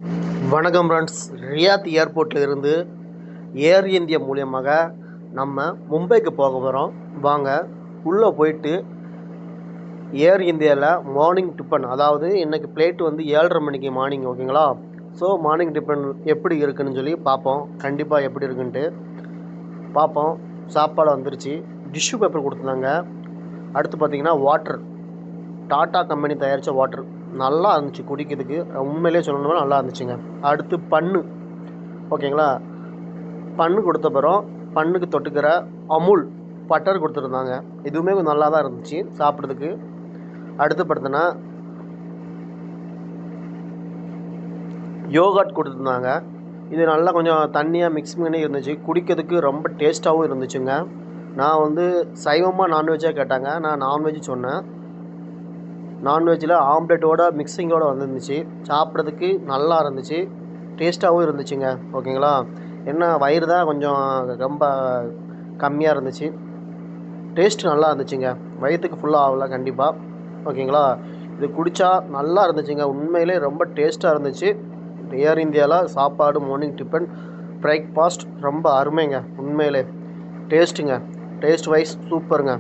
வணக்கம் friends. Riyadh ஏர்போர்ட்டில் இருந்து ஏர் இந்தியா மூலியமாக நம்ம மும்பைக்கு போக போகிறோம். வாங்க உள்ளே போயிட்டு ஏர் இந்தியாவில் மார்னிங் டிஃபன், அதாவது இன்றைக்கி ஃப்ளைட் வந்து 7:30 மணிக்கு மார்னிங், ஓகேங்களா? ஸோ மார்னிங் டிஃபன் எப்படி இருக்குன்னு சொல்லி பார்ப்போம். கண்டிப்பாக எப்படி இருக்குன்ட்டு பார்ப்போம். சாப்பாடு வந்துருச்சு, டிஷ்யூ பேப்பர் கொடுத்துருந்தாங்க. அடுத்து பார்த்திங்கன்னா வாட்டர், டாட்டா கம்பெனி தயாரித்த வாட்டர் நல்லா இருந்துச்சு குடிக்கிறதுக்கு. உண்மையிலே சொல்லணும்னா நல்லா இருந்துச்சுங்க. அடுத்து பண்ணு, ஓகேங்களா? பண்ணு கொடுத்த பிறகு பண்ணுக்கு தொட்டுக்கிற அமுல் பட்டர் கொடுத்துருந்தாங்க. இதுவுமே கொஞ்சம் நல்லா தான் இருந்துச்சு சாப்பிட்றதுக்கு. அடுத்து பார்த்தோன்னா யோகாட் கொடுத்துருந்தாங்க. இது நல்லா கொஞ்சம் தண்ணியாக மிக்ஸ் பண்ணி இருந்துச்சு, குடிக்கிறதுக்கு ரொம்ப டேஸ்ட்டாகவும் இருந்துச்சுங்க. நான் வந்து சைவமாக நான்வெஜ்ஜாக கேட்டாங்க, நான் நான்வெஜ் சொன்னேன். நான்வெஜ்ஜில் ஆம்லெட்டோட மிக்சிங்கோடு வந்துருந்துச்சு. சாப்பிட்றதுக்கு நல்லா இருந்துச்சு, டேஸ்ட்டாகவும் இருந்துச்சுங்க, ஓகேங்களா? என்ன வயிறு தான் கொஞ்சம் ரொம்ப கம்மியாக இருந்துச்சு. டேஸ்ட்டு நல்லா இருந்துச்சுங்க, வயிற்றுக்கு ஃபுல்லாக ஆகல கண்டிப்பாக, ஓகேங்களா? இது குடித்தா நல்லா இருந்துச்சுங்க, உண்மையிலே ரொம்ப டேஸ்ட்டாக இருந்துச்சு. ஏர் இந்தியாவில் சாப்பாடு, மார்னிங் டிஃபன், பிரேக்ஃபாஸ்ட் ரொம்ப அருமைங்க. உண்மையிலே டேஸ்ட்டுங்க, டேஸ்ட் வைஸ் சூப்பருங்க.